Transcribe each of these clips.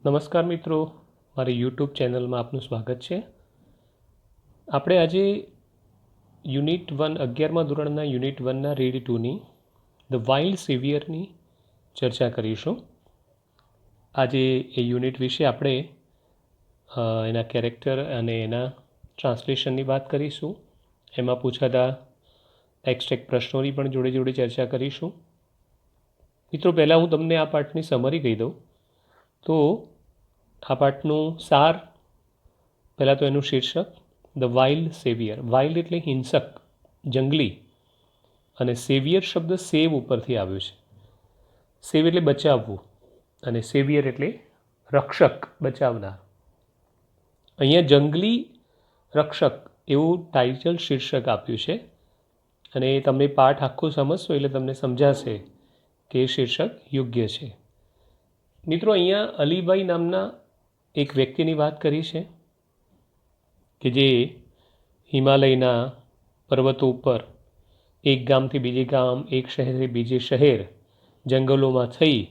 નમસ્કાર મિત્રો, મારી યુટ્યુબ ચેનલમાં આપનું સ્વાગત છે. આપણે આજે યુનિટ 1 11મા ધોરણના યુનિટ 1ના રીડ 2ની ધ વાઇલ્ડ સેવિયરની ચર્ચા કરીશું. આજે એ યુનિટ વિશે આપણે એના કેરેક્ટર અને એના ટ્રાન્સલેશનની વાત કરીશું. એમાં પૂછાતા એક્સ્ટ્રેક્ટ પ્રશ્નોની પણ જોડે જોડે ચર્ચા કરીશું. મિત્રો, પહેલાં હું તમને આ પાઠની સમરી કહી દઉં તો આ પાઠનું સાર, પહેલાં તો એનું શીર્ષક ધ વાઇલ્ડ સેવિયર. વાઇલ્ડ એટલે હિંસક, જંગલી, અને સેવિયર શબ્દ સેવ ઉપરથી આવ્યો છે. સેવ એટલે બચાવવું અને સેવિયર એટલે રક્ષક, બચાવનાર. અહીંયા જંગલી રક્ષક એવું ટાઇટલ, શીર્ષક આપ્યું છે અને તમે પાઠ આખો સમજશો એટલે તમને સમજાશે કે એ શીર્ષક યોગ્ય છે. મિત્રો, અહીંયા અલીભાઈ નામના એક વ્યક્તિની વાત કરી છે કે જે હિમાલયના પર્વતો ઉપર એક ગામથી બીજે ગામ, એક શહેરથી બીજે શહેર, જંગલોમાં થઈ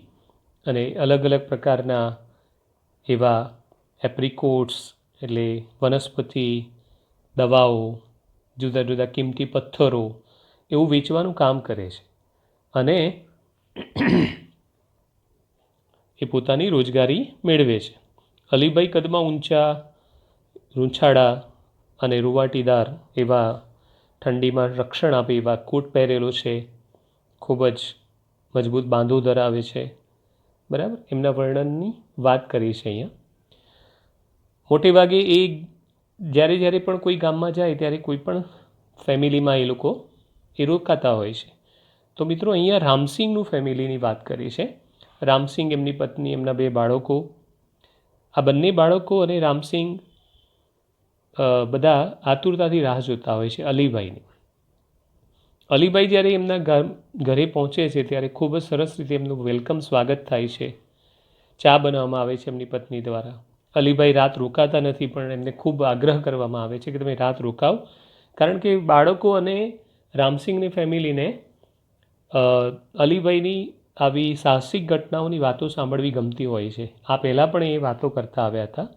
અને અલગ અલગ પ્રકારના એવા એપ્રિકોટ્સ એટલે વનસ્પતિ, દવાઓ, જુદા જુદા કિંમતી પથ્થરો એવું વેચવાનું કામ કરે છે અને એ પોતાની રોજગારી મેળવે છે. અલીભાઈ કદમાં ઊંચા, રૂંછાળા અને રૂવાટીદાર એવા, ઠંડીમાં રક્ષણ આપે એવા કોટ પહેરેલો છે. ખૂબ જ મજબૂત બાંધો ધરાવે છે. બરાબર, એમના વર્ણનની વાત કરી છે અહીંયા. મોટે ભાગે એ જ્યારે જ્યારે પણ કોઈ ગામમાં જાય ત્યારે કોઈ પણ ફેમિલીમાં એ લોકો રોકાતા હોય છે. તો મિત્રો, અહીંયા રામસિંગનું ફેમિલીની વાત કરી છે. રામસિંગ, એમની પત્ની, એમના 2 બાળકો. આ બંને બાળકો અને રામસિંગ બધા આતુરતાથી રાહ જોતા હોય છે અલીભાઈની. અલીભાઈ જ્યારે એમના ઘરે પહોંચે છે ત્યારે ખૂબ જ સરસ રીતે એમનું વેલકમ, સ્વાગત થાય છે. ચા બનાવવામાં આવે છે એમની પત્ની દ્વારા. અલીભાઈ રાત રોકાતા નથી, પણ એમને ખૂબ આગ્રહ કરવામાં આવે છે કે તમે રાત રોકાવ, કારણ કે બાળકો અને રામસિંગની ફેમિલીને અલીભાઈની આવી સાહસિક ઘટનાઓની વાતો સાંભળવી ગમતી હોય છે. આ પહેલાં પણ એ વાતો કરતા આવ્યા હતા,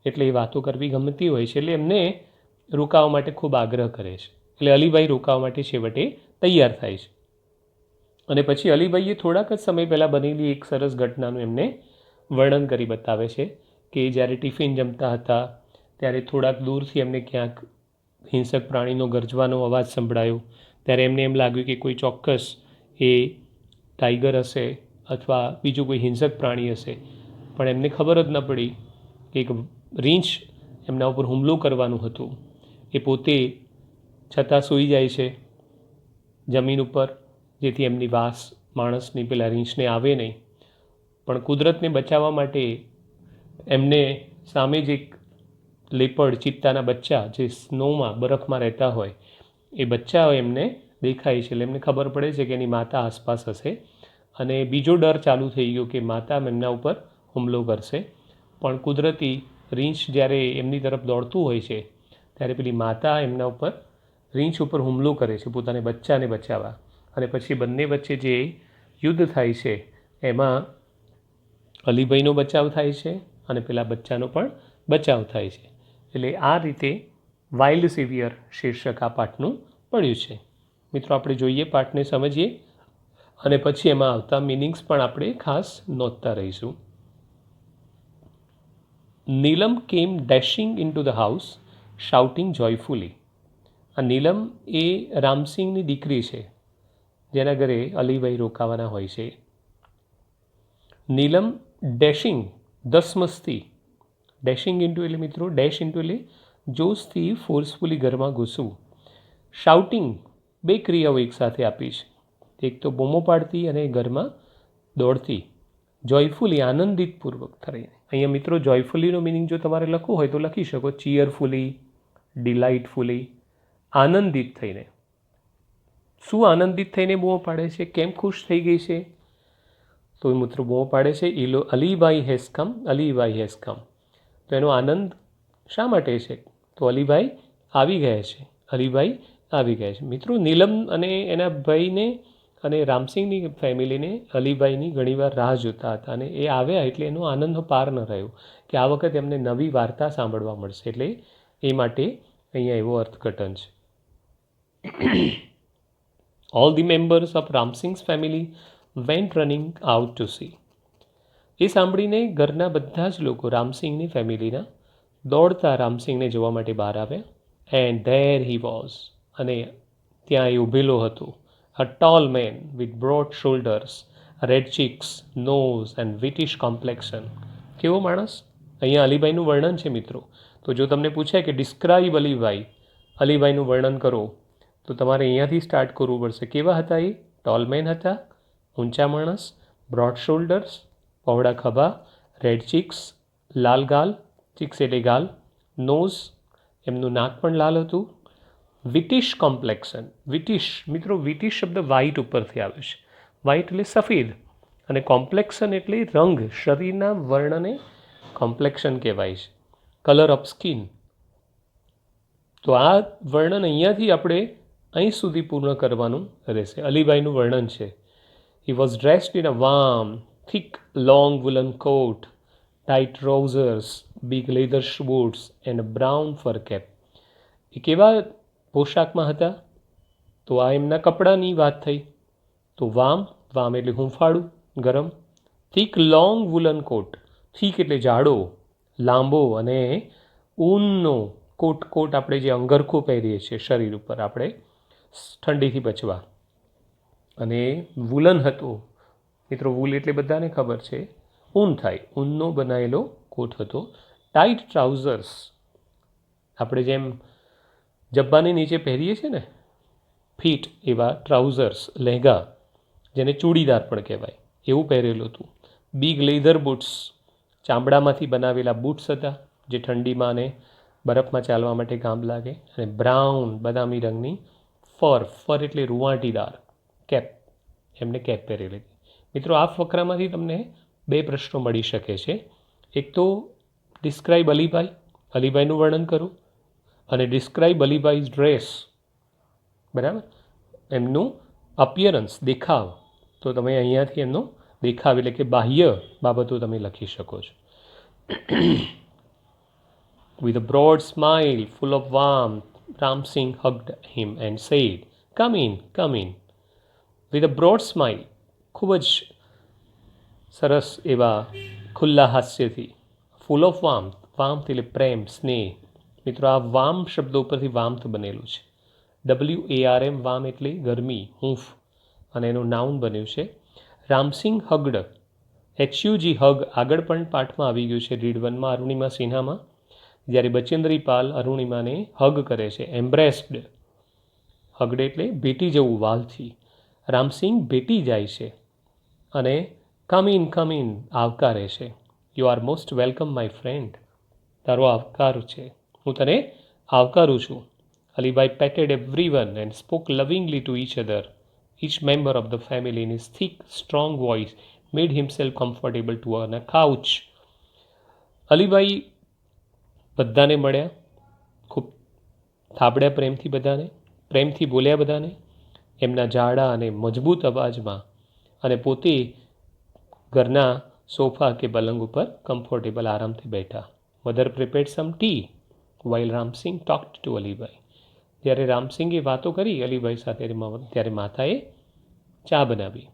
એટલે એ વાતો કરવી ગમતી હોય છે. એટલે એમને રોકાવા માટે ખૂબ આગ્રહ કરે છે. એટલે અલીભાઈ રોકાવા માટે છેવટે તૈયાર થાય છે. અને પછી અલીભાઈએ થોડાક જ સમય પહેલાં બનેલી એક સરસ ઘટનાનું એમને વર્ણન કરી બતાવે છે કે જ્યારે ટિફિન જમતા હતા ત્યારે થોડાક દૂરથી એમને ક્યાંક હિંસક પ્રાણીનો ગરજવાનો અવાજ સંભળાયો. ત્યારે એમને એમ લાગ્યું કે કોઈ ચોક્કસ એ ટાઈગર હશે અથવા બીજું કોઈ હિંસક પ્રાણી હશે, પણ એમને ખબર જ ન પડી કે એક રીંછ એમના ઉપર હુમલો કરવાનું હતું. એ પોતે છતાં સૂઈ જાય છે જમીન ઉપર, જેથી એમની વાસ માણસની પેલા રીંછને આવે નહીં. પણ કુદરતને બચાવવા માટે એમને સામે જ એક લેપર્ડ, ચિત્તાના બચ્ચા, જે સ્નોમાં, બરફમાં રહેતા હોય, એ બચ્ચા એમને દેખાય છે. એટલે એમને ખબર પડે છે કે એની માતા આસપાસ હશે અને બીજો ડર ચાલુ થઈ ગયો કે માતા એમના ઉપર હુમલો કરશે. પણ કુદરતી રીંછ જ્યારે એમની તરફ દોડતું હોય છે ત્યારે પેલી માતા એમના ઉપર, રીંછ ઉપર હુમલો કરે છે પોતાને બચ્ચાને બચાવવા. અને પછી બંને વચ્ચે જે યુદ્ધ થાય છે એમાં અલીભાઈનો બચાવ થાય છે અને પેલા બચ્ચાનો પણ બચાવ થાય છે. એટલે આ રીતે વાઇલ્ડ સેવિયર શીર્ષક આ પાઠનું પડ્યું છે. મિત્રો, આપણે જોઈએ, પાઠને સમજીએ અને પછી એમાં આવતા મિનિંગ્સ પણ આપણે ખાસ નોંધતા રહીશું. Neelam came dashing into the house shouting joyfully. આ નીલમ એ રામસિંગની દીકરી છે જેના ઘરે અલીભાઈ રોકાવાના હોય છે. નીલમ ડેશિંગ, ધસમસથી, ડેશિંગ ઇન્ટુ એટલે મિત્રો, ડેશ ઇન્ટુ એટલે જોશથી ફોર્સફુલી ઘરમાં ઘૂસવું. શાઉટિંગ, 2 ક્રિયાઓ એકસાથે આપી છે. એક તો બૂમો પાડતી અને ઘરમાં દોડતી. જોયફુલી, આનંદિતપૂર્વક થઈને. અહીંયા મિત્રો, જોયફુલીનો મિનિંગ જો તમારે લખવું હોય તો લખી શકો, ચીયરફુલી, ડિલાઇટફુલી, આનંદિત થઈને. શું આનંદિત થઈને બૂમો પાડે છે? કેમ ખુશ થઈ ગઈ છે? તો મિત્રો બૂમો પાડે છે, Alibhai has come, Alibhai has come. તો એનો આનંદ શા માટે છે? તો અલીભાઈ આવી ગયા છે, અલીભાઈ આવી ગયા છે. મિત્રો, નીલમ અને એના ભાઈને અને રામસિંહની ફેમિલીને અલીભાઈની ઘણીવાર રાહ જોતા હતા અને એ આવ્યા એટલે એનો આનંદનો પાર ન રહ્યો કે આ વખત એમને નવી વાર્તા સાંભળવા મળશે, એટલે એ માટે અહીંયા એવો અર્થઘટન છે. All the members of Ramsingh's family went running out to see. એ સાંભળીને ઘરના બધા જ લોકો રામસિંહની ફેમિલીના દોડતા રામસિંહને જોવા માટે બહાર આવ્યા. એન્ડ ધેર હી વોઝ, અને ત્યાં એ ઊભેલો હતો. A tall man with broad shoulders, red cheeks, nose and whitish complexion. કેવો માણસ? અહીંયા અલીભાઈનું વર્ણન છે મિત્રો. તો જો તમને પૂછે કે ડિસ્ક્રાઇબ અલીભાઈ, અલીભાઈનું વર્ણન કરો, તો તમારે અહીંયાથી સ્ટાર્ટ કરવું પડશે. કેવા હતા એ? ટોલ મેન હતા, ઊંચા માણસ, બ્રોડ શોલ્ડર્સ, પહોળા ખભા, રેડ ચીક્સ, લાલ ગાલ, ચીક્સ એટલે ગાલ, નોઝ, એમનું નાક પણ લાલ હતું, વિટિશ કોમ્પ્લેક્શન. વિટિશ મિત્રો, વિટિશ શબ્દ વ્હાઇટ ઉપરથી આવે છે. વ્હાઇટ એટલે સફેદ, અને કોમ્પ્લેક્શન એટલે રંગ, શરીરના વર્ણને કોમ્પ્લેક્શન કહેવાય છે, કલર ઓફ સ્કિન. તો આ વર્ણન અહીંયાથી આપણે અહીં સુધી પૂર્ણ કરવાનું રહેશે. અલીભાઈનું વર્ણન છે. He was dressed in a warm, thick, long woolen coat, tight trousers, big leather boots and a brown fur cap. એ કેવા પોશાકમાં હતા? તો આ એમના કપડાની વાત થઈ. તો વામ, વામ એટલે હૂંફાળું, ગરમ. થીક લોંગ વુલન કોટ, થીક એટલે જાડો, લાંબો, અને ઊનનો કોટ. કોટ આપણે જે અંગરખો પહેરીએ છીએ શરીર ઉપર આપણે ઠંડીથી બચવા, અને વુલન હતો મિત્રો. વૂલ એટલે બધાને ખબર છે ઊન થાય, ઊનનો બનાવેલો કોટ હતો. ટાઈટ ટ્રાઉઝર્સ, આપણે જેમ જબ્બાની નીચે પહેરીએ છીએ ને ફીટ, એવા ટ્રાઉઝર્સ, લહેંગા, જેને ચૂડીદાર પણ કહેવાય, એવું પહેરેલું હતું. બિગ લેધર બૂટ્સ, ચામડામાંથી બનાવેલા બૂટ્સ હતા જે ઠંડીમાં અને બરફમાં ચાલવા માટે કામ લાગે. અને બ્રાઉન બદામી રંગની ફર, ફર એટલે રૂંવાટીદાર કેપ, એમને કેપ પહેરેલી હતી. મિત્રો આ ફકરામાંથી તમને 2 પ્રશ્નો મળી શકે છે. એક તો ડિસ્ક્રાઇબ અલીભાઈ, અલીભાઈનું વર્ણન કરું, અને ડિસ્ક્રાઇબ અલીભાઈઝ ડ્રેસ, બરાબર, એમનું અપિયરન્સ, દેખાવ. તો તમે અહીંયાથી એમનો દેખાવ એટલે કે બાહ્ય બાબતો તમે લખી શકો છો. With a broad smile full of warmth, Ram Singh hugged him and said, "Come in, come in." With a broad smile, ખૂબ જ સરસ એવા ખુલ્લા હાસ્યથી, ફૂલ ઓફ વાર્મથ, વાર્મથ એટલે પ્રેમ, સ્નેહ. મિત્રો આ વાર્મ શબ્દ ઉપરથી વાર્મથ બનેલું છે. WARM, વાર્મ એટલે ગરમી, હૂંફ, અને એનું નાઉન બન્યું છે. રામસિંહ હગડ, HUG, હગ આગળ પણ પાઠમાં આવી ગયું છે રીડ 1માં અરુણિમા સિન્હામાં, જ્યારે બચેન્દ્રી પાલ અરુણિમાને હગ કરે છે, એમ્બ્રેસ્ડ. હગડ એટલે ભેટી જવું વાલથી. રામસિંહ ભેટી જાય છે અને કમ ઇન આવકારે છે. You are most welcome my friend, તારો આવકાર છે, હું તને આવકારું છું. Alibhai પેટેડ everyone and spoke lovingly to each other. Each member of the family in his thick, strong voice made himself comfortable to on a couch. Alibhai બધાને મળ્યા, ખૂબ થાબડ્યા પ્રેમથી બધાને, પ્રેમથી બોલ્યા બધાને એમના જાડા અને મજબૂત અવાજમાં, અને પોતે ઘરના સોફા કે પલંગ ઉપર કમ્ફર્ટેબલ આરામથી બેઠા. Mother prepared some tea while Ramsingh talked to Alibhai. જ્યારે રામસિંગે વાતો કરી અલીભાઈ સાથે, ત્યારે માતાએ ચા બનાવી.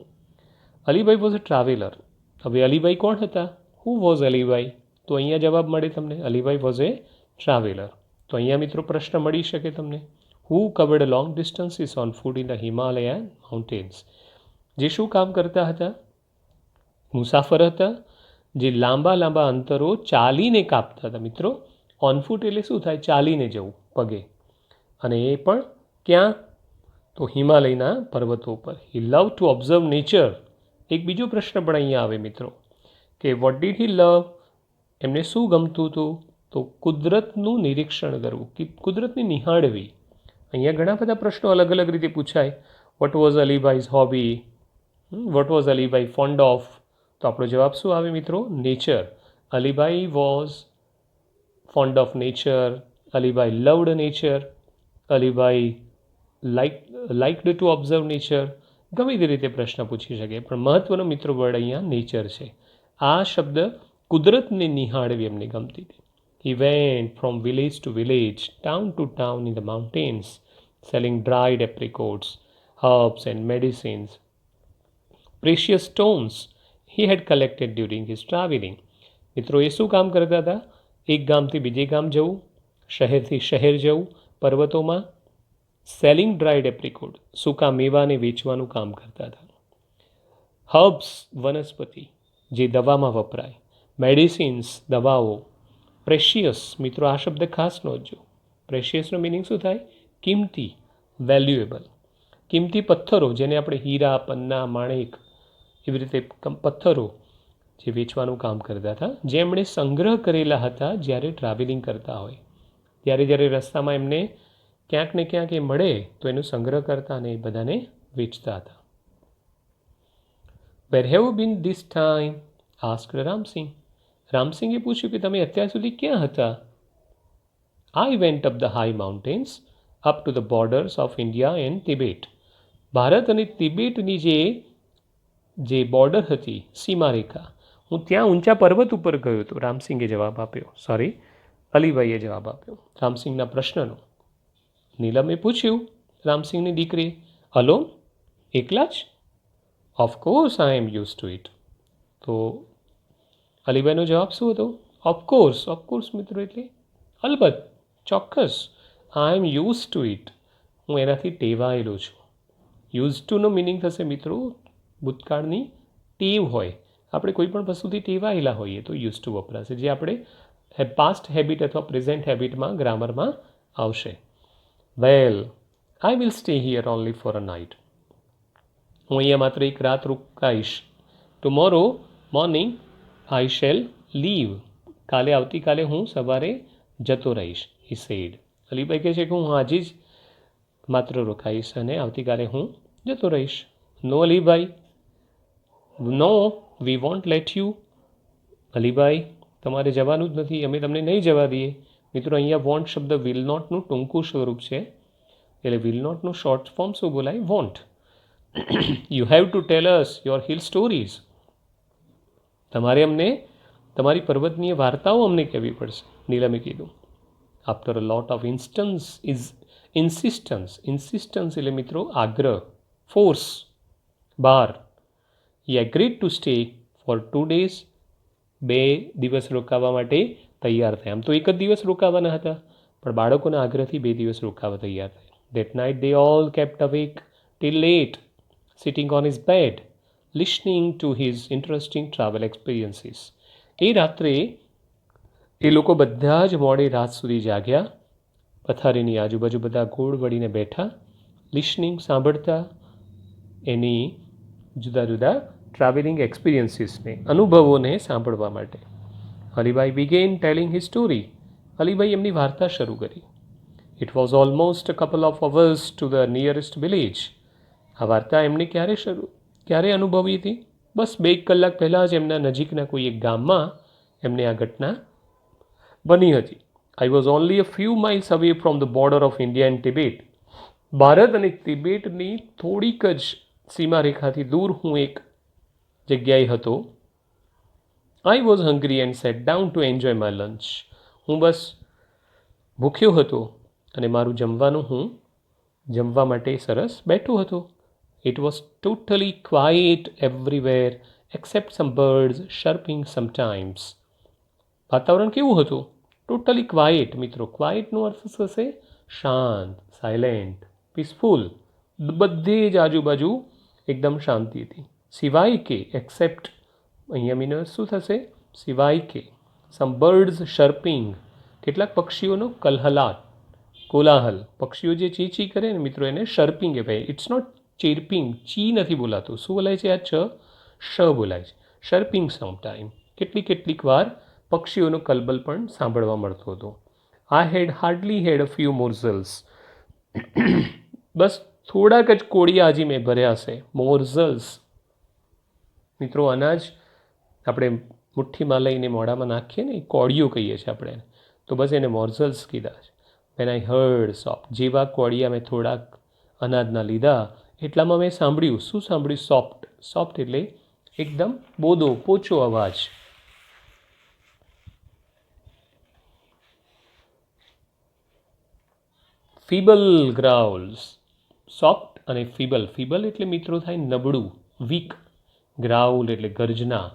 Alibhai was a traveller. હવે અલીભાઈ કોણ હતા? Who was Alibhai? તો અહીંયા જવાબ મળે તમને, અલીભાઈ વોઝ એ ટ્રાવેલર. તો અહીંયા મિત્રો પ્રશ્ન મળી શકે તમને. Who covered long distances on foot in the Himalayan mountains. જે શું કામ કરતા હતા? મુસાફર હતા જે લાંબા લાંબા અંતરો ચાલીને કાપતા હતા. મિત્રો ઓન ફૂટ એટલે શું થાય? ચાલીને જવું, પગે. અને એ પણ ક્યાં? તો હિમાલયના પર્વતો પર. હી લવ ટુ ઓબ્ઝર્વ નેચર. એક બીજો પ્રશ્ન પણ અહીંયા આવે મિત્રો કે વોટ ડીડ હી લવ? એમને શું ગમતું હતું? તો કુદરતનું નિરીક્ષણ કરવું, કે કુદરતને નિહાળવી. અહીંયા ઘણા બધા પ્રશ્નો અલગ અલગ રીતે પૂછાય. What was Alibhai's hobby? What was Alibhai fond of? તો આપણો જવાબ શું આવે મિત્રો? Nature. Alibhai was fond of nature, Alibhai loved nature, Alibhai liked to observe nature. ગમે તે રીતે પ્રશ્ન પૂછી શકે, પણ મહત્ત્વનો મિત્રો વર્ડ અહીંયા નેચર છે. આ શબ્દ કુદરતને નિહાળવી એમને ગમતી હતી. He went from village to village, town to town in the mountains, selling dried apricots, herbs and medicines, precious stones he had collected during his traveling. મિત્રો એ શું કામ કરતા હતા? એક ગામથી બીજે ગામ જવું, શહેરથી શહેર જવું, પર્વતોમાં સેલિંગ ડ્રાઈડ એપ્રિકોટ સૂકા મેવાને વેચવાનું કામ કરતા હતા. હર્બ્સ વનસ્પતિ જે દવામાં વપરાય, મેડિસિન્સ દવાઓ, પ્રેશિયસ મિત્રો આ શબ્દ ખાસ નોંધજો. પ્રેશિયસનો મિનિંગ શું થાય? કિંમતી, વેલ્યુએબલ. કિંમતી પથ્થરો જેને આપણે હીરા, પન્ના, માણેક એવી રીતે પથ્થરો જે વેચવાનું કામ કરતા હતા, જે એમણે સંગ્રહ કરેલા હતા જ્યારે ટ્રાવેલિંગ કરતા હોય. જ્યારે રસ્તામાં એમને ક્યાંક ને ક્યાંક એ મળે તો એનો સંગ્રહ કરતા અને એ બધાને વેચતા હતા. Where have been this time? Asked Ramsingh. રામસિંગે પૂછ્યું કે તમે અત્યાર સુધી ક્યાં હતા? I went up the high mountains up to the borders of India and Tibet. Bharat અને તિબેટની જે બોર્ડર હતી, સીમારેખા, હું ત્યાં ઊંચા પર્વત ઉપર ગયો હતો. રામસિંગે જવાબ આપ્યો. અલીબાઈએ જવાબ આપ્યો રામસિંગના પ્રશ્નનો. નીલમે પૂછ્યું રામસિંગની દીકરી, અલોન? એકલા જ? Of course I am use to it. તો અલીબાઈનો જવાબ શું હતો? ઓફકોર્સ મિત્રો એટલે અલબત્ત, ચોક્કસ. આઈ એમ યુઝ ટુ ઇટ. હું એનાથી ટેવાયેલો છું. યુઝ ટુનો મિનિંગ થશે મિત્રો ભૂતકાળની ટેવ હોય. આપણે કોઈ પણ વસ્તુથી ટેવાયેલા હોઈએ તો યુઝ ટુ વપરાશે, જે આપણે પાસ્ટ હેબિટ અથવા પ્રેઝન્ટ હેબિટમાં ગ્રામરમાં આવશે. Well, I will stay here only for a night. હું અહીંયા માત્ર એક રાત રોકાઈશ. Tomorrow morning I shall leave. આવતીકાલે હું સવારે જતો રહીશ. He said. અલીબાઈ કહે છે કે હું આજે જ માત્ર રોકાઈશ અને આવતીકાલે હું જતો રહીશ. નો અલીબાઈ, નો વી વોન્ટ લેટ યુ. અલીબાઈ તમારે જવાનું જ નથી, અમે તમને નહીં જવા દઈએ. મિત્રો અહીંયા વોન્ટ શબ્દ વિલ નોટનું ટૂંકું સ્વરૂપ છે, એટલે વિલ નોટનું શોર્ટ ફોર્મ શું બોલાય? Want. You have to tell us your hill stories. તમારે અમને તમારી પર્વતનીય વાર્તાઓ અમને કહેવી પડશે, નીલમે કીધું. આફ્ટર અ લોટ ઓફ ઇન્સિસ્ટન્સ એટલે મિત્રો આગ્રહ, force, bar. He agreed to stay four 2 days. 2 દિવસ રોકાવા માટે તૈયાર થયા. આમ તો એક જ દિવસ રોકાવાના હતા, પણ બાળકોના આગ્રહથી 2 દિવસ રોકાવા તૈયાર થયા. That night they all kept awake till late, sitting on his bed, listening to his interesting travel experiences. એ રાત્રે એ લોકો બધા જ મોડી રાત સુધી જાગ્યા. પથારીની આજુબાજુ બધા ગોળ વળીને બેઠા, લિસનિંગ સાંભળતા એની જુદા જુદા ટ્રાવેલિંગ એક્સપિરિયન્સીસને, અનુભવોને સાંભળવા માટે. અલીબાઈ બિગેન ટેલિંગ હિઝ સ્ટોરી. અલીબાઈ એમની વાર્તા શરૂ કરી. It was almost a couple of hours to the nearest village. આ વાર્તા એમણે ક્યારે અનુભવી હતી? બસ 2 કલાક પહેલાં જ એમના નજીકના કોઈ એક ગામમાં એમને આ ઘટના બની હતી. I was only a few miles away from the border of India and Tibet. Bharat અને તિબેટની થોડીક જ સીમારેખાથી દૂર હું એક જગ્યાએ હતો. I was hungry and set down to enjoy my lunch. હું બસ ભૂખ્યો હતો અને મારું જમવાનું હું જમવા માટે સરસ બેઠો હતો. It was totally quiet everywhere except some birds chirping sometimes. વાતાવરણ કેવું હતું? Totally quiet. મિત્રો ક્વાઇટનો અર્થ થશે શાંત, સાયલેન્ટ, પીસફુલ. બધે જ આજુબાજુ એકદમ શાંતિ હતી. સિવાય કે, એક્સેપ્ટ અહીંયા મીનસ શું થશે? સિવાય કે. સમ બર્ડ્સ શર્પિંગ, કેટલાક પક્ષીઓનો કલહલાટ, કોલાહલ. પક્ષીઓ જે ચી કરે ને મિત્રો એને શર્પિંગ કહેવાય. It's not chirping. ચી નથી બોલાતું. શું બોલાય છે? આ શ બોલાય છે. શર્પિંગ સમટાઈમ. કેટલીક વાર પક્ષીઓનો કલબલ પણ સાંભળવા મળતો હતો. આઈ હેડ હાર્ડલી હેડ અ ફ્યુ મોર્ઝલ્સ. બસ થોડાક જ કોળિયા હજી મેં ભર્યા છે. મોર્ઝલ્સ મિત્રો અનાજ આપણે મુઠ્ઠીમાં લઈને મોઢામાં નાખીએ ને, એ કોળિયો કહીએ છીએ આપણે, તો બસ એને મોર્ઝલ્સ કીધા છે. વેન આઈ હર્ડ સોફ્ટ, જેવા કોળિયા મેં થોડાક અનાજના લીધા એટલામાં મેં સાંભળ્યું, શું સાંભળ્યું? સોફ્ટ. સોફ્ટ એટલે એકદમ બોદો, પોચો અવાજ. ફીબલ ગ્રાઉલ્સ. સોફ્ટ અને ફીબલ. ફીબલ એટલે મિત્રો થાય નબળું, વીક. ગ્રાઉલ એટલે ગર્જના.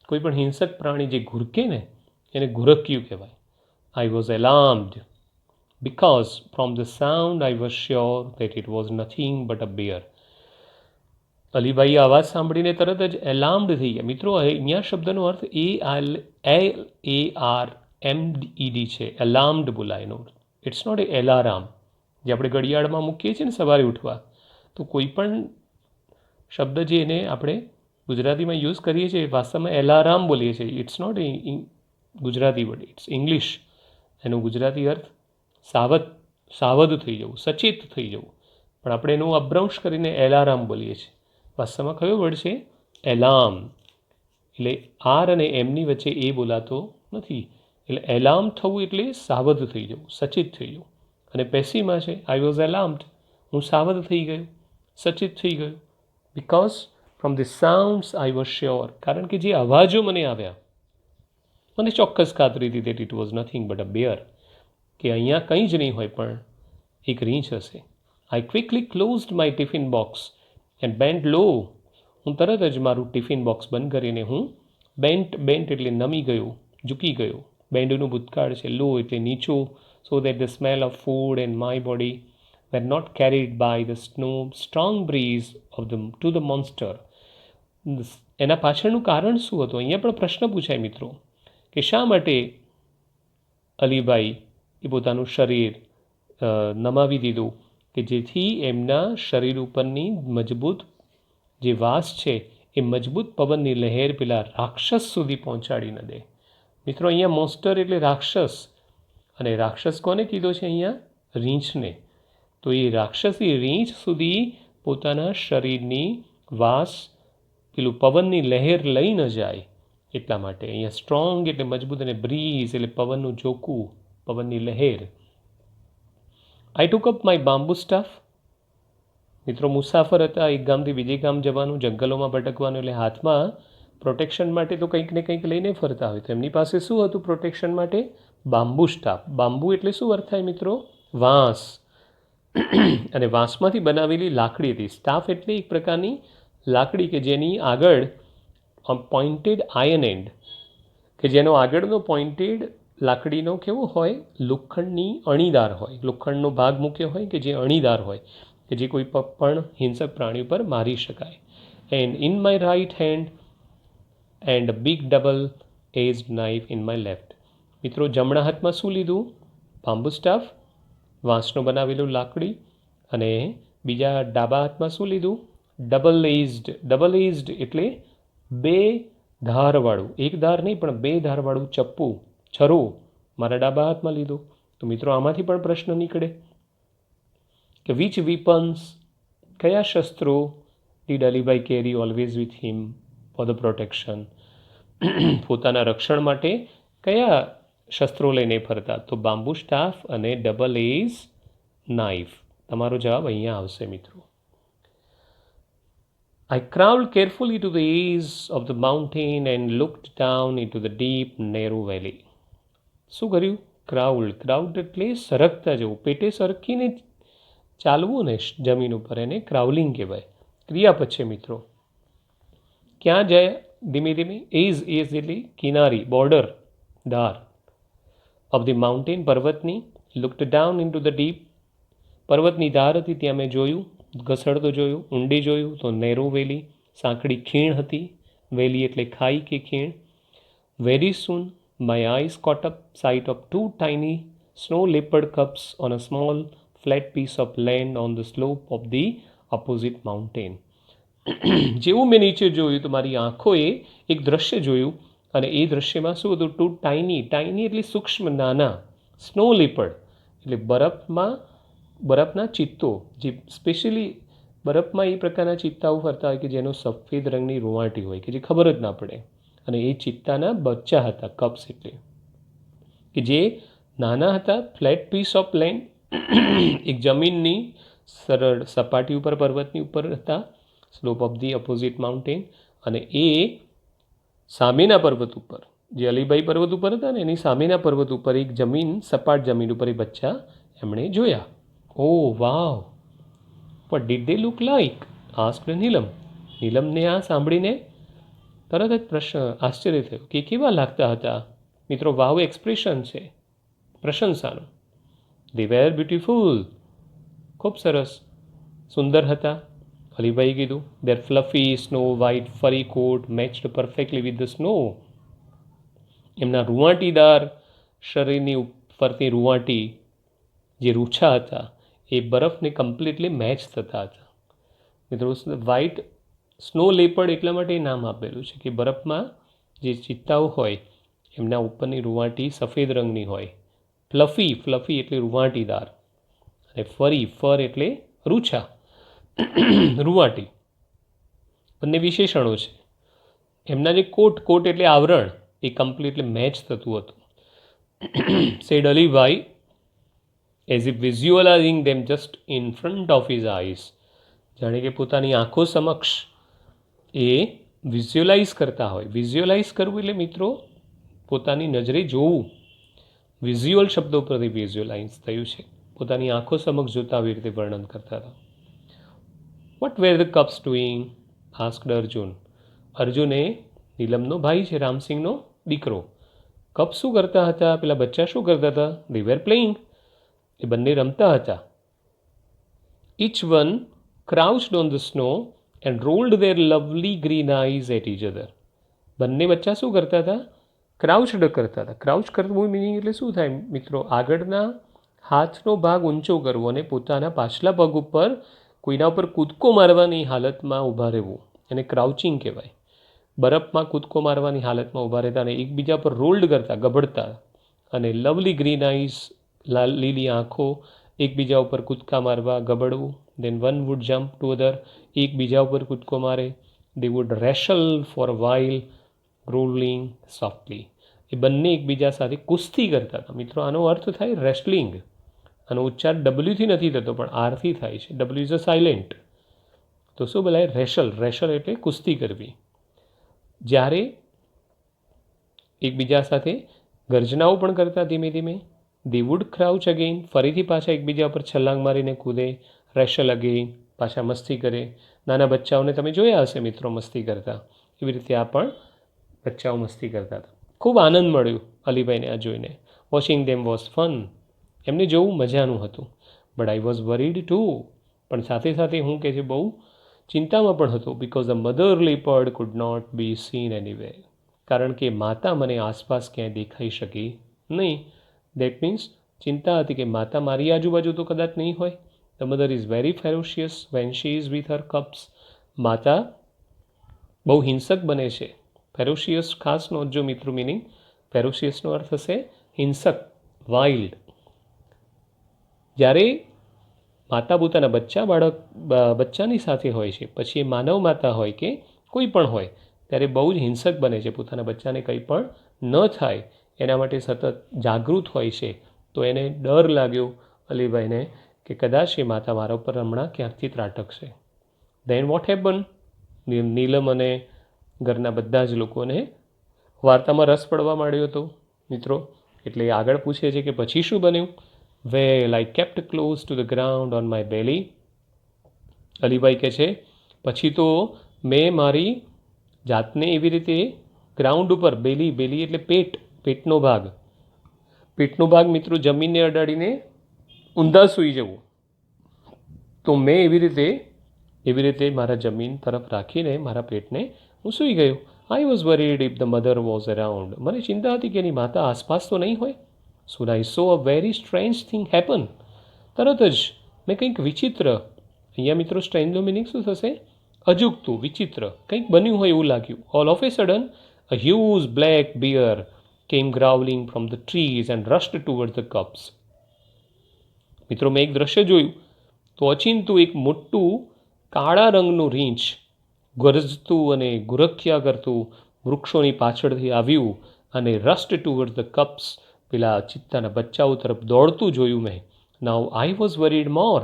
કોઈ પણ હિંસક પ્રાણી જે ઘુરકે ને એને ઘુરક્યું કહેવાય. I was alarmed because from the sound I was sure that it was nothing but a bear. Alibhai અવાજ સાંભળીને તરત જ એલાર્મ્ડ થઈ ગયા. મિત્રો અહીંયા શબ્દનો અર્થ ALARMED છે. એલાર્મ્ડ બોલાય એનો. ઇટ્સ નોટ એ એલારામ જે આપણે ઘડિયાળમાં મૂકીએ છીએ ને સવારે ઉઠવા. તો કોઈ પણ શબ્દ જે એને આપણે ગુજરાતીમાં યુઝ કરીએ છીએ વાસ્તવમાં એલારામ બોલીએ છીએ. It's not a Gujarati word, it's English. એનો ગુજરાતી અર્થ સાવધ થઈ જવું, સચેત થઈ જવું. પણ આપણે એનું અભ્રંશ કરીને એલારામ બોલીએ છીએ. વાસ્તવમાં કયો વર્ડ છે? એલાર્મ. એટલે આર અને એમની વચ્ચે એ બોલાતો નથી. એટલે એલાર્મ થવું એટલે સાવધ થઈ જવું, સચેત થઈ જવું. અને પેસીમાં છે આઈ વોઝ એલાર્મ્ડ, હું સાવધ થઈ ગયો, સચેત થઈ ગયો. Because from the sounds I was sure, કારણ કે જે અવાજો મને આવ્યા મને ચોક્કસ ખાતરી હતી that it was nothing but a bear, કે અહીંયા કંઈ જ નહીં હોય પણ એક રીંછ હશે. I quickly closed my tiffin box and bent low. હું તરત જ મારું ટિફિન બોક્સ બંધ કરીને હું બેન્ટ એટલે નમી ગયો, ઝૂકી ગયો. બેન્ડનું ભૂતકાળ છે. લો એટલે નીચું. So that the smell of food and my body were not carried by the strong breeze of to the monster. એના પાછળનું કારણ શું હતું? અહીંયા પણ પ્રશ્ન પૂછાય મિત્રો કે શા માટે અલીભાઈ એ પોતાનું શરીર નમાવી દીધું કે જેથી એમના શરીર ઉપરની મજબૂત જે વાસ છે એ મજબૂત પવનની લહેર પેલા રાક્ષસ સુધી પહોંચાડી ન દે. મિત્રો અહીંયા મોન્સ્ટર એટલે રાક્ષસ. અને રાક્ષસ કોને કીધો છે અહીંયા? રીંછને. તો એ રાક્ષસી રીંછ સુધી પોતાના શરીરની વાસ પેલું પવનની લહેર લઈ ન જાય એટલા માટે અહીંયા સ્ટ્રોંગ એટલે મજબૂત અને બ્રીઝ એટલે પવનનું ઝોકું, પવનની લહેર. આઈ ટુક અપ માય બામ્બુ સ્ટાફ. મિત્રો મુસાફર હતા, એક ગામથી બીજે ગામ જવાનું, જંગલોમાં ભટકવાનું, એટલે હાથમાં પ્રોટેક્શન માટે તો કંઈક ને કંઈક લઈને ફરતા હોય. તો એમની પાસે શું હતું પ્રોટેક્શન માટે? Bamboo staff. બામ્બુ એટલે શું અર્થ થાય મિત્રો? વાંસ. અને વાંસમાંથી બનાવેલી લાકડી હતી. સ્ટાફ એટલે એક પ્રકારની લાકડી કે જેની આગળ પોઇન્ટેડ આયન એન્ડ, કે જેનો આગળનો પોઇન્ટેડ લાકડીનો કેવો હોય? લોખંડની અણીદાર હોય. લોખંડનો ભાગ મૂક્યો હોય કે જે અણીદાર હોય, કે જે કોઈ પણ હિંસક પ્રાણી પર મારી શકાય. And in my right hand and big double edged knife in my left. મિત્રો જમણા હાથમાં શું લીધું? બામ્બુ સ્ટાફ, વાંસનો બનાવેલું લાકડી. અને બીજા ડાબા હાથમાં શું લીધું? Double aged. ડબલ એજ્ડ એટલે બે ધારવાળું, એક ધાર નહીં પણ બે ધારવાળું ચપ્પુ, છરો મારા ડાબા હાથમાં લીધો. તો મિત્રો આમાંથી પણ પ્રશ્ન નીકળે કે વિચ વીપન્સ, કયા શસ્ત્રો did Alibhai carry always with him for the protection, પોતાના રક્ષણ માટે કયા શસ્ત્રો લઈને ફરતા? તો બામ્બુ સ્ટાફ અને ડબલ એજ નાઇફ. તમારો જવાબ અહીંયા આવશે મિત્રો. I crawled carefully to the edge of the mountain and looked down into the deep, narrow valley. શું કર્યું? ક્રાઉલ્ડ. ક્રાઉલ્ડ એટલે સરકતા જવું, પેટે સરકીને ચાલવું ને જમીન ઉપર, એને ક્રાઉલિંગ કહેવાય. ક્રિયાપદ છે મિત્રો. ક્યાં જાય? ધીમે ધીમે. એજ એટલે કિનારી, બોર્ડર, ધાર. ઓફ ધી માઉન્ટેન, પર્વતની. Looked down in to the deep, પર્વતની ધાર હતી ત્યાં મેં જોયું, ઘસડતો જોયું. ઊંડે જોયું તો નેરો વેલી, સાંકડી ખીણ હતી. વેલી એટલે ખાઈ કે ખીણ. Very soon my eyes caught up sight of two tiny snow leopard cubs on a small flat piece of land on the slope of the opposite mountain. જેવું મેં નીચે જોયું તો મારી આંખોએ એક દ્રશ્ય જોયું, અને એ દ્રશ્યમાં શું હતું? Two tiny. ટાઇની એટલે સૂક્ષ્મ, નાના. સ્નો લેપર્ડ એટલે બરફના ચિત્તો, જે સ્પેશિયલી બરફમાં એ પ્રકારના ચિત્તાઓ ફરતા હોય કે જેનો સફેદ રંગની રૂંવાટી હોય કે જે ખબર જ ના પડે. અને એ ચિત્તાના બચ્ચા હતા, કપ્સ એટલે કે જે નાના હતા. ફ્લેટ પીસ ઓફ લેન્ડ, એક જમીનની સરળ સપાટી ઉપર પર્વતની ઉપર હતા, slope of the opposite mountain, અને એ સામેના પર્વત ઉપર, જે અલીબાઈ પર્વત ઉપર હતા ને એની સામેના પર્વત ઉપર એક જમીન, સપાટ જમીન ઉપર એ બચ્ચા એમણે જોયા. Oh wow, what did they look like? Asked Neelam. નીલમને આ સાંભળીને તરત જ આશ્ચર્ય થયું કે કેવા લાગતા હતા. મિત્રો, વાવ એક્સપ્રેશન છે પ્રશંસાનું. દે વેર બ્યુટીફુલ, ખૂબ સરસ, સુંદર હતા. અલીભાઈ કીધું, દેર fluffy snow white furry coat matched perfectly with the snow. એમના રૂંવાટીદાર શરીરની ઉપરથી રૂંવાટી, જે રૂછા હતા, એ બરફને કમ્પ્લીટલી મેચ થતા હતા. મિત્રો, વ્હાઇટ સ્નો લેપર્ડ એટલા માટે નામ આપેલું છે કે બરફમાં જે ચિત્તાઓ હોય એમના ઉપરની રૂંવાટી સફેદ રંગની હોય. ફ્લફી એટલે રૂંવાટીદાર, અને ફર એટલે રૂછા, રૂંવાટી, બંને વિશેષણો છે. એમના જે કોટ એટલે આવરણ, એ કમ્પ્લીટલી મેચ થતું હતું. Said Alibhai as if visualising them just in front of his eyes. જાણે કે પોતાની આંખો સમક્ષ એ વિઝ્યુઅલાઇઝ કરતા હોય. વિઝ્યુઅલાઇઝ કરવું એટલે મિત્રો પોતાની નજરે જોવું. વિઝ્યુઅલ શબ્દો પરથી વિઝ્યુઅલાઇઝ થયું છે. પોતાની આંખો સમક્ષ જોતા આવી રીતે વર્ણન કરતા હતા. What were the cubs doing? Asked Arjun. અર્જુને, નીલમનો ભાઈ છે, રામસિંહનો દીકરો. કપ શું કરતા હતા? પેલા બચ્ચા શું કરતા હતા? દે વેર પ્લેઇંગ. એ બંને રમતા હતા. Each one crouched on the snow and rolled their lovely green eyes at each other. બંને બચ્ચા શું કરતા હતા? ક્રાઉચ્ડ કરતા હતા. ક્રાઉચ કરવું મિનિંગ એટલે શું થાય મિત્રો? આગળના હાથનો ભાગ ઊંચો કરવો અને પોતાના પાછલા પગ ઉપર કોઈના ઉપર કૂદકો મારવાની હાલતમાં ઊભા રહેવું, એને ક્રાઉચિંગ કહેવાય. બરફમાં કૂદકો મારવાની હાલતમાં ઊભા રહેતા અને એકબીજા પર રોલ્ડ કરતા, ગબડતા, અને લવલી ગ્રીન આઈઝ, લીલી આંખો, એકબીજા ઉપર કૂદકા મારવા, ગબડવું. Then one would jump to other, એકબીજા ઉપર કૂદકો મારે. They would wrestle for a while rolling softly. એ બંને એકબીજા સાથે કુસ્તી કરતા હતા. મિત્રો, આનો અર્થ થાય રેસ્લિંગ. આનો ઉચ્ચાર ડબલ્યુથી નથી થતો પણ આરથી થાય છે. W is a silent. તો શું બોલાય? રેશલ એટલે કુસ્તી કરવી. જ્યારે એકબીજા સાથે ગર્જનાઓ પણ કરતા ધીમે ધીમે. ધી વુડ ક્રાઉચ અગેઇન, ફરીથી પાછા એકબીજા પર છલાંગ મારીને કૂદે. રેશલ અગેઇન, પાછા મસ્તી કરે. નાના બચ્ચાઓને તમે જોયા હશે મિત્રો મસ્તી કરતા. એવી રીતે આ પણ બચ્ચાઓ મસ્તી કરતા હતા. ખૂબ આનંદ મળ્યો અલીભાઈને આ જોઈને. Watching them was fun. એમને જોવું મજાનું હતું. But I was worried too. પણ સાથે સાથે હું કે છે બહુ ચિંતામાં પણ હતો. Because the mother leopard could not be seen anyway. કારણ કે માતા મને આસપાસ ક્યાંય દેખાઈ શકી નહીં. દેટ મીન્સ ચિંતા હતી કે માતા મારી આજુબાજુ તો કદાચ નહીં હોય. The mother is very ferocious when she is with her cubs. માતા બહુ હિંસક બને છે. ફેરોશિયસ ખાસ નોંધજો મિત્રો મિનિંગ. ફેરોશિયસનો અર્થ હશે હિંસક, વાઇલ્ડ. જ્યારે માતા પોતાના બચ્ચાની સાથે હોય છે, પછી એ માનવ માતા હોય કે કોઈ પણ હોય, ત્યારે બહુ જ હિંસક બને છે. પોતાના બચ્ચાને કંઈ પણ ન થાય એના માટે સતત જાગૃત હોય છે. તો એને ડર લાગ્યો અલીભાઈને કે કદાચ એ માતા મારા ઉપર હમણાં ક્યાંકથી ત્રાટકશે. Then what happen? નીલમ અને ઘરના બધા જ લોકોને વાર્તામાં રસ પડવા માંડ્યો હતો મિત્રો. એટલે આગળ પૂછે છે કે પછી શું બન્યું? Well I kept close to the ground on my belly. Alibhai કહે છે પછી તો મેં મારી જાતને એવી રીતે ગ્રાઉન્ડ ઉપર, બેલી એટલે પેટનો ભાગ મિત્રો જમીનને અડાડીને ઊંધા સૂઈ જવું. તો મેં એવી રીતે મારા જમીન તરફ રાખીને મારા પેટને હું સૂઈ ગયો. આઈ was worried if the mother was around. મને ચિંતા હતી કે એની માતા આસપાસ તો નહીં હોય. Soon I saw a very strange thing happen. તરત જ મેં કંઈક વિચિત્ર, અહીંયા મિત્રો સ્ટ્રેન્જનો મિનિંગ શું થશે? અજુગતું, વિચિત્ર, કંઈક બન્યું હોય એવું લાગ્યું. All of a sudden a huge black bear came growling from the trees and rushed toward the cubs. મિત્રો, મેં એક દ્રશ્ય જોયું તો અચિંતું એક મોટું કાળા રંગનું રીંછ ગરજતું અને ગુરખ્યા કરતું વૃક્ષોની પાછળથી આવ્યું અને રસ્ટ ટુવર્ડ ધ કપ્સ, પેલા ચિત્તાના બચ્ચાઓ તરફ દોડતું જોયું મેં. Now I was worried more.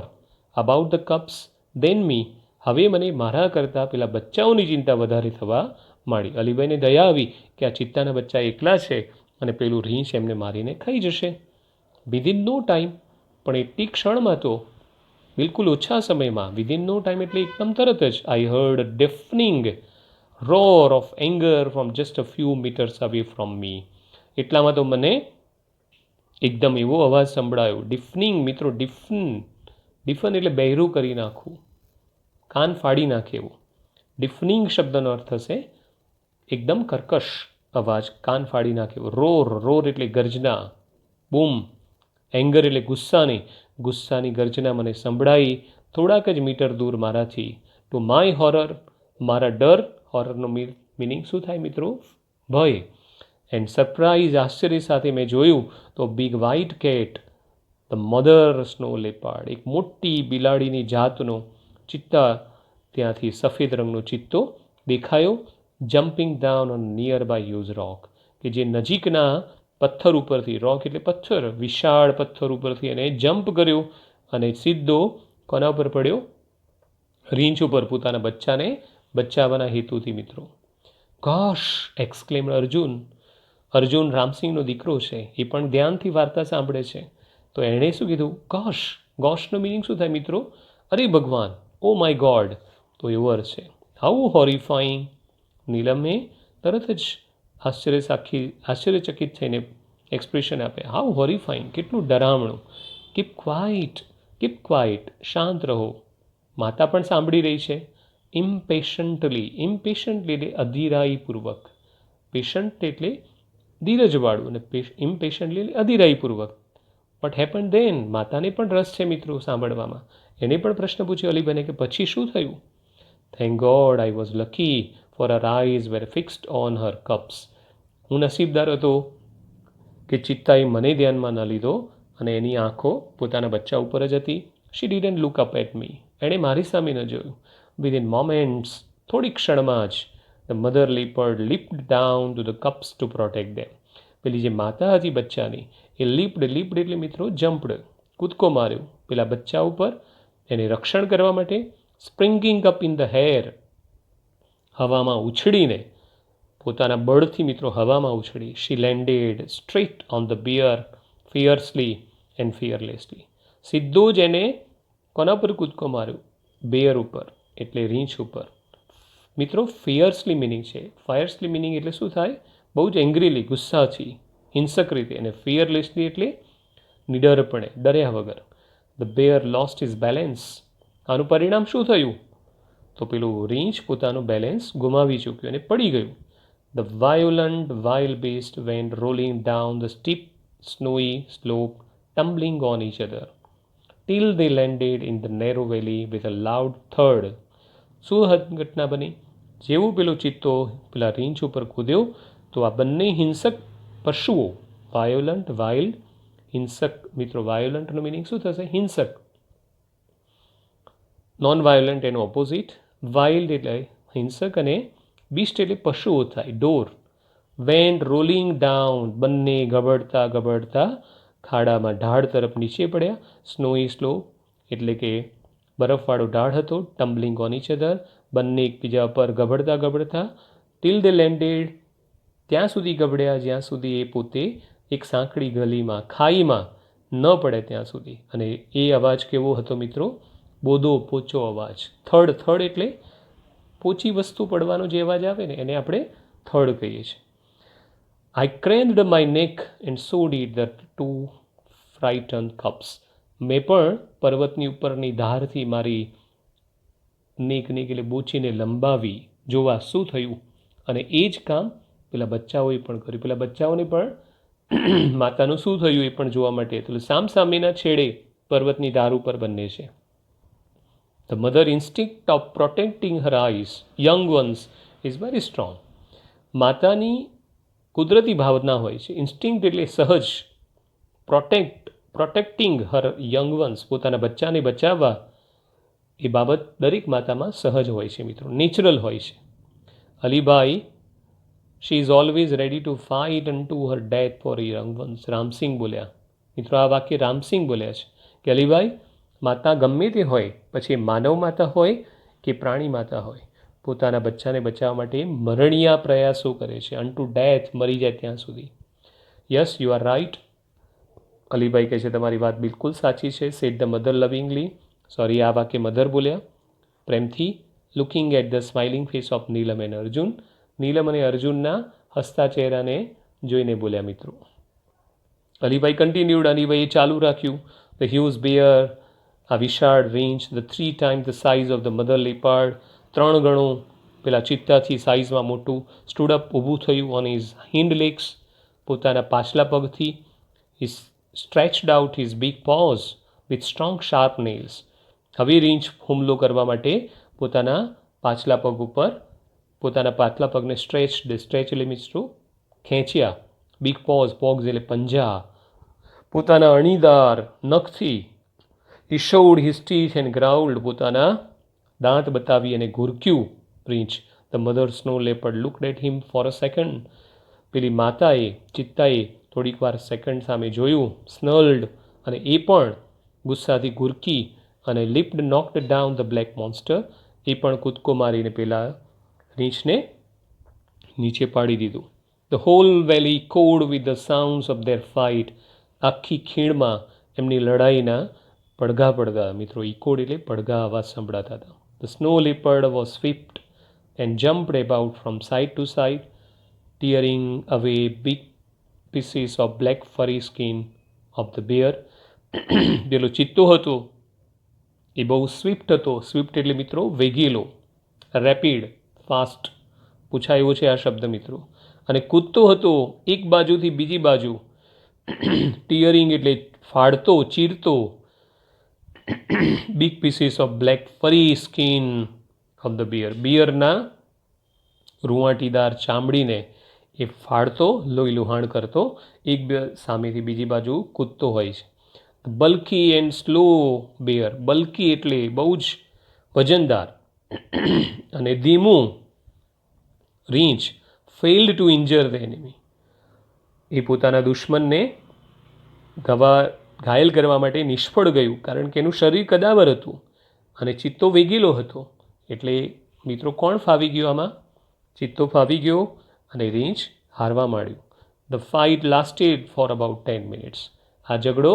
About the cubs than me. હવે મને મારા કરતાં પેલા બચ્ચાઓની ચિંતા વધારે થવા માંડી. અલીભાઈને દયા આવી કે આ ચિત્તાના બચ્ચા એકલા છે અને પેલું રીંછ એમને મારીને ખાઈ જશે. વિધિન નો ટાઈમ, પણ એટલી ક્ષણમાં તો, બિલકુલ ઓછા સમયમાં, વિધિન નો ટાઈમ એટલે એકદમ તરત જ, I heard a deafening roar of anger from just a few metres away from me. એટલામાં તો મને એકદમ એવો અવાજ સંભળાયો. ડિફનિંગ મિત્રો, ડિફન એટલે બહેરું કરી નાખવું, કાન ફાડી નાખે એવું. ડિફનિંગ શબ્દનો અર્થ થશે એકદમ કર્કશ અવાજ, કાન ફાડી નાખે એવો. રોર એટલે ગર્જના, બૂમ. એંગર એટલે ગુસ્સાની ગર્જના મને સંભળાઈ થોડાક જ મીટર દૂર મારાથી. ટુ માય હોરર, મારા ડર, હોરરનો મિનિંગ શું થાય મિત્રો? ભય. એન્ડ સરપ્રાઇઝ, આશ્ચર્ય સાથે મેં જોયું તો big white cat, the mother snow leopard, એક મોટી બિલાડીની જાતનો ચિત્તા, ત્યાંથી સફેદ રંગનો ચિત્તો દેખાયો, jumping down on nearby huge rock, કે જે નજીકના પથ્થર ઉપરથી, રોક એટલે પથ્થર, વિશાળ પથ્થર ઉપરથી એને જમ્પ કર્યો અને સીધો કોના ઉપર પડ્યો? રીંછ ઉપર, પોતાના બચ્ચાને બચાવવાના હેતુથી મિત્રો. ગોશ, એક્સક્લેમ્ડ અર્જુન રામસિંહનો દીકરો છે, એ પણ ધ્યાનથી વાર્તા સાંભળે છે. તો એણે શું કીધું? ગોશનો મિનિંગ શું થાય મિત્રો? અરે ભગવાન, ઓ માય ગોડ. તો એવો અર્થ છે. હાઉ હોરિફાઈંગ. નીલમે તરત જ આશ્ચર્યચકિત થઈને એક્સપ્રેશન આપે. હાઉ હોરિફાઈંગ, કેટલું ડરામણું. કીપ ક્વાઇટ, શાંત રહો. માતા પણ સાંભળી રહી છે. ઇમ્પેશન્ટલી એટલે અધીરાઈપૂર્વક, પેશન્ટ એટલે ધીરજવાળું, અને ઇમ્પેશન્ટલી એટલે અધીરાઈપૂર્વક. વોટ હેપન ધેન, માતાને પણ રસ છે મિત્રો સાંભળવામાં. એને પણ પ્રશ્ન પૂછ્યો અલીભાઈને કે પછી શું થયું? Thank God I was lucky for her eyes were fixed on her cubs. હું નસીબદાર હતો કે ચિત્તાએ મને ધ્યાનમાં ન લીધો અને એની આંખો પોતાના બચ્ચા ઉપર જ હતી. She didn't look up at me. એણે મારી સામે ન જોયું. વિધિન મોમેન્ટ્સ, થોડી ક્ષણમાં જ, the mother leopard leaped down to the cubs to protect them. પેલી જે માતા હતી બચ્ચાની, એ લિપ્ડ એટલે મિત્રો જમ્પડ, કૂદકો માર્યો પેલા બચ્ચા ઉપર એને રક્ષણ કરવા માટે. Springing up in the air, હવામાં ઉછળીને, પોતાના બળથી મિત્રો હવામાં ઉછળી. She landed straight on the bear fiercely and fearlessly. સીધો જ એને કોના પર કૂદકો માર્યો? બેયર ઉપર, એટલે રીંછ ઉપર. મિત્રો ફિયર્સલી મિનિંગ છે. ફાયર્સલી મિનિંગ એટલે શું થાય? બહુ જ એંગ્રીલી, ગુસ્સાથી, હિંસક રીતે. અને ફિયરલેસલી એટલે નિડરપણે, ડર્યા વગર. The bear lost his balance. આનું પરિણામ શું થયું? તો પેલું રીંછ પોતાનું બેલેન્સ ગુમાવી ચૂક્યું અને પડી ગયું. The violent wild beast went rolling down the steep snowy slope, tumbling on each other till they landed in the narrow valley with a loud thud. શું ઘટના બની? જેવું પેલો ચિત્તો પેલા રીંછ ઉપર કૂદ્યો તો આ બંને હિંસક પશુઓ, વાઇલ્ડ, હિંસક મિત્રો. વાયોલન્ટનો મિનિંગ શું થશે? હિંસક. નોન વાયોલન્ટ એનો ઓપોઝિટ. વાઇલ્ડ એટલે હિંસક અને બીસ્ટ એટલે પશુઓ થાય, ડોર. વેન્ટ રોલિંગ ડાઉન, બંને ગબડતા ખાડામાં ઢાળ તરફ નીચે પડ્યા. સ્નોઈ સ્લોપ એટલે કે બરફવાળો ઢાળ હતો. ટમ્બલિંગ ઓન ઈચ અધર, બંને એકબીજા પર ગબડતા. ટીલ દે લેન્ડેડ, ત્યાં સુધી ગબડ્યા જ્યાં સુધી એ પોતે એક સાંકડી ગલીમાં, ખાઈમાં ન પડે ત્યાં સુધી. અને એ અવાજ કેવો હતો મિત્રો? બોધો, પોચો અવાજ. થડ એટલે પોચી વસ્તુ પડવાનો જે અવાજ આવે ને એને આપણે થડ કહીએ છીએ. I craned my neck and so did the two frighten cubs. મેં પણ પર્વતની ઉપરની ધારથી મારી નેક એટલે બોચીને લંબાવી, જોવા શું થયું. અને એ જ કામ પેલા બચ્ચાઓએ પણ કર્યું. પેલા બચ્ચાઓને પણ માતાનું શું થયું એ પણ જોવા માટે. તો સામસામેના છેડે પર્વતની ધાર ઉપર બંને છે. The mother instinct of protecting her eyes young ones is very strong. માતાની કુદરતી ભાવના હોય છે. ઇન્સ્ટિંક્ટ એટલે સહજ. પ્રોટેક્ટિંગ હર યંગ વન્સ, પોતાના બચ્ચાને બચાવવા, એ બાબત દરેક માતામાં સહજ હોય છે મિત્રો, નેચરલ હોય છે. Alibhai, she is always ready to fight un to her death four young ones. Ramsinh બોલ્યા મિત્રો, આ વાક્ય રામસિંહ બોલ્યા છે કે અલીભાઈ માતા ગમે તે હોય, પછી માનવ માતા હોય કે પ્રાણી માતા હોય, પોતાના બચ્ચાને બચાવવા માટે મરણિયા પ્રયાસો કરે છે, અન ટુ ડેથ, મરી જાય ત્યાં સુધી. Yes, you are right. Alibhai કહે છે તમારી વાત બિલકુલ સાચી છે. Said the mother lovingly. Sorry, આ વાક્ય મધર બોલ્યા પ્રેમથી. Looking at the smiling face of Neelam and Arjun. Neelam અને અર્જુનના હસતા ચહેરાને જોઈને બોલ્યા મિત્રો. અલીભાઈ કન્ટિન્યુડ. અલીભાઈએ ચાલુ રાખ્યું. ધ હ્યુઝ બિયર, આ વિશાળ રેન્જ, the 3 times the size of the mother leopard, 3 ગણું પેલા ચિત્તાથી સાઇઝમાં મોટું. સ્ટૂડ અપ, ઊભું થયું. ઓન હિઝ હિન્ડ લેગ્સ, પોતાના પાછલા પગથી. He stretched out his big paws with strong sharp nails. હવે રીંછ હુમલો કરવા માટે પોતાના પાછલા પગ ઉપર પોતાના પાછલા પગને સ્ટ્રેચ એટલે મિત્રો ખેંચ્યા. બિગ પોઝ, પોગ્સ એટલે પંજા, પોતાના અણીદાર નખથી. He showed his teeth and growled, પોતાના દાંત બતાવી અને ઘુરક્યું રીંછ. The mother snow leopard looked at him for a second. પેલી માતાએ, ચિત્તાએ થોડીક વાર સેકન્ડ સામે જોયું. સ્નલ્ડ, અને એ પણ ગુસ્સાથી ઘુરકી. અને leaped, knocked down the black monster, એ પણ કૂદકો મારીને પેલા રીંછને નીચે પાડી દીધું. The whole valley echoed with the sounds of their fight. આખી ખીણમાં એમની લડાઈના પડઘા પડઘા મિત્રો. ઇકોડ એટલે પડઘા અવાજ સંભળાતા હતા. The snow leopard was swift and jumped about from side to side, tearing away big pieces of black furry skin of the bear. પેલો ચિત્તો હતો એ બહુ સ્વિફ્ટ હતો. સ્વિફ્ટ એટલે મિત્રો વેગીલો, રેપિડ, ફાસ્ટ પૂછાયો છે આ શબ્દ મિત્રો. અને કૂદતો હતો એક બાજુથી બીજી બાજુ. ટીયરિંગ એટલે ફાડતો, ચીરતો. બિગ પીસીસ ઓફ બ્લેક ફરી સ્કિન ઓફ ધ બિયર, બિયરના રૂંવાટીદાર ચામડીને એ ફાડતો, લોહી લુહાણ કરતો, એક સામેથી બીજી બાજુ કૂદતો હોય છે. Bulky and slow bear, bulky એટલે બહુ જ વજનદાર અને ધીમું રીંછ. Failed to injure the enemy, એ પોતાના દુશ્મનને ઘાયલ કરવા માટે નિષ્ફળ ગયું, કારણ કે એનું શરીર કદાવર હતું અને ચિત્તો વેગીલો હતો. એટલે મિત્રો કોણ ફાવી ગયો આમાં? ચિત્તો ફાવી ગયો અને રીંછ હારવા માંડ્યું. The fight lasted for about 10 minutes. આ ઝઘડો,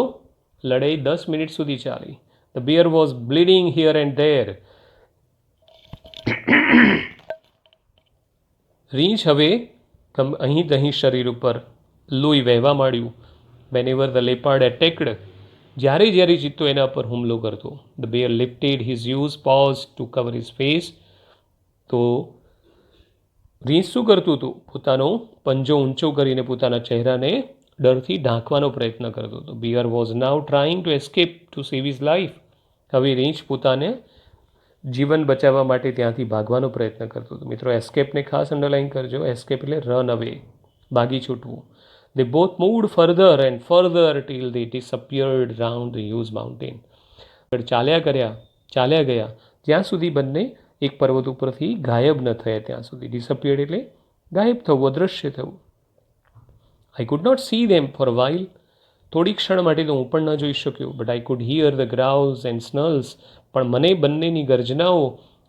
લડાઈ 10 મિનિટ સુધી ચાલી. The bear was bleeding here and there. રીંછ હવે અહીં તહીં શરીર ઉપર લોહી વહેવા માંડ્યું. વેનેવર ધ લેપાર્ડ એટેકડ, જ્યારે જ્યારે ચિત્તો એના પર હુમલો કરતો. The bear lifted his huge paws to cover his face. તો રીંછ શું કરતું હતું? પોતાનો પંજો ઊંચો કરીને પોતાના ચહેરાને ડરથી ઢાંકવાનો પ્રયત્ન કરતો હતો. Bear was now trying to escape to save his life. હવે રીંછ પોતાને જીવન બચાવવા માટે ત્યાંથી ભાગવાનો પ્રયત્ન કરતો હતો. મિત્રો એસ્કેપને ખાસ અંડરલાઇન કરજો. એસ્કેપ એટલે રન અવે, ભાગી છૂટવું. They both moved further and further till they disappeared round the huge mountain. ચાલ્યા ગયા જ્યાં સુધી બંને એક પર્વત ઉપરથી ગાયબ ન થયા ત્યાં સુધી. ડિસઅપિયર્ડ એટલે ગાયબ થવું, અદૃશ્ય થવું. I could not see them for a while. થોડી ક્ષણ માટે તો હું પણ ન જોઈ શક્યો. But I could hear the growls and snarls. પણ મને બંનેની ગર્જનાઓ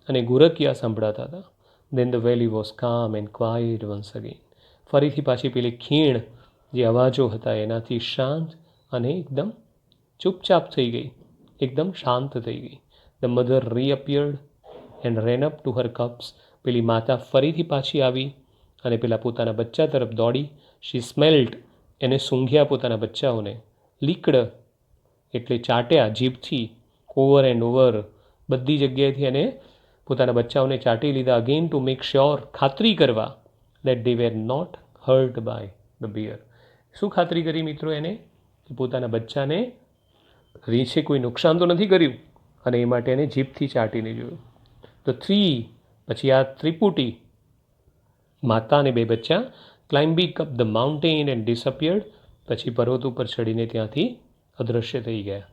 અને ગુરકિયા સંભળાતા હતા. Then the valley was calm and quiet once again. ફરીથી પાછી પેલી ખીણ જે અવાજો હતા એનાથી શાંત અને એકદમ ચૂપચાપ થઈ ગઈ, એકદમ શાંત થઈ ગઈ. The mother reappeared and ran up to her cubs. પેલી માતા ફરીથી પાછી આવી અને પેલા પોતાના બચ્ચા તરફ દોડી. શી સ્મેલ્ડ, એને સૂંઘ્યા પોતાના બચ્ચાઓને. લીકડ એટલે ચાટ્યા જીભથી. ઓવર એન્ડ ઓવર, બધી જગ્યાએથી એને પોતાના બચ્ચાઓને ચાટી લીધા. અગેન ટુ મેક શ્યોર, ખાતરી કરવા, that they were not hurt by the bear. શું ખાતરી કરી મિત્રો એને? કે પોતાના બચ્ચાને રીંછે કોઈ નુકસાન તો નથી કર્યું, અને એ માટે એને જીભથી ચાટીને જોયું. તો પછી આ ત્રિપુટી, માતા અને બે બચ્ચા, climbing up the mountain and disappeared. પછી પર્વત ઉપર ચડીને ત્યાંથી અદૃશ્ય થઈ ગયા.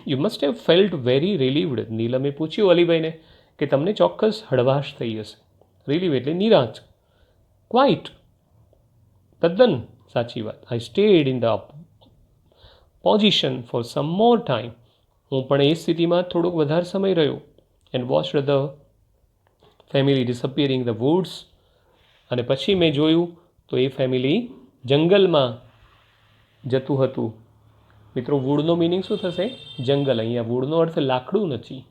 You must have felt very relieved. નીલમે પૂછ્યું અલીભાઈને કે તમને ચોક્કસ હળવાશ થઈ હશે. રિલીવ એટલે નિરાશ. ક્વાઇટ, તદ્દન સાચી વાત. I stayed in the position for some more time. હું પણ એ સ્થિતિમાં થોડોક વધારે સમય રહ્યો and watched the family disappearing the woods, અને પછી મેં જોયું તો એ ફેમિલી જંગલમાં જતું હતું. મિત્રો, વુડનો મિનિંગ શું થશે? જંગલ. અહીંયા વુડનો અર્થ લાકડું નથી.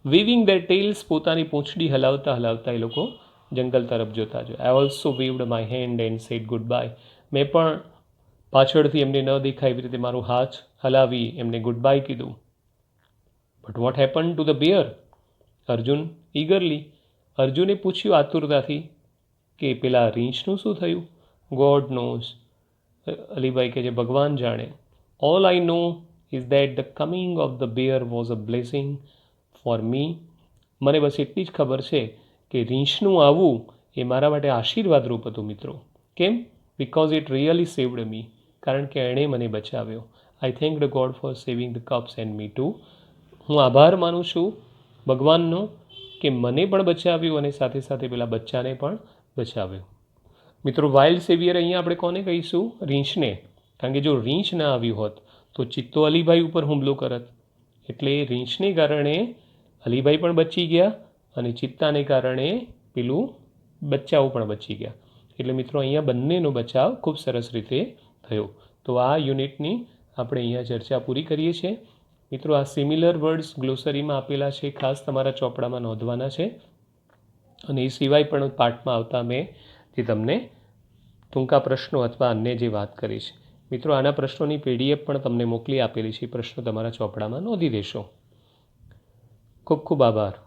વીવિંગ ધેર ટેલ્સ, પોતાની પૂંછડી હલાવતા હલાવતા એ લોકો જંગલ તરફ જોતા જોયા. I also વેવડ my hand and said good bye. મેં પણ પાછળથી એમને ન દેખાય એવી રીતે મારું હાથ હલાવી એમને ગુડ બાય કીધું. But what happen to the bear? Arjun eagerly. અર્જુને પૂછ્યું આતુરતાથી કે પેલા રીંછનું શું થયું? God nose. અલીભાઈ કે જે ભગવાન જાણે. All I know is that the coming of the bear was a blessing for me. મને બસ એટલી જ ખબર છે કે રીંછનું આવવું એ મારા માટે આશીર્વાદરૂપ હતું મિત્રો. કેમ? Because it really saved me. કારણ કે એણે મને બચાવ્યો. I thank the God for saving the cubs and me too. હું આભાર માનું છું ભગવાનનો કે મને પણ બચાવ્યું અને સાથે સાથે પેલા બચ્ચાને પણ બચાવ્યો. મિત્રો, વાઇલ્ડ સેવિયર અહીંયા આપણે કોને કહીશું? રીંછને. કારણ કે જો રીંછ ના આવ્યું હોત તો ચિત્તો અલીભાઈ ઉપર હુમલો કરત. એટલે રીંછને કારણે અલીભાઈ પણ બચી ગયા અને ચિત્તાને કારણે પેલું બચ્ચાઓ પણ બચી ગયા. એટલે મિત્રો, અહીંયા બંનેનો બચાવ ખૂબ સરસ રીતે થયો. તો આ યુનિટની આપણે અહીંયા ચર્ચા પૂરી કરીએ છીએ. મિત્રો, આ સિમિલર વર્ડ્સ ગ્લોસરીમાં આપેલા છે, ખાસ તમારા ચોપડામાં નોંધવાના છે. અને એ સિવાય પણ પાઠમાં આવતા મેં જે તમને ટૂંકા પ્રશ્નો અથવા અન્ય જે વાત કરી છે. મિત્રો, આના પ્રશ્નોની PDF પણ તમને મોકલી આપેલી છે. પ્રશ્નો તમારા ચોપડામાં નોંધી દેશો. ખૂબ ખૂબ આભાર.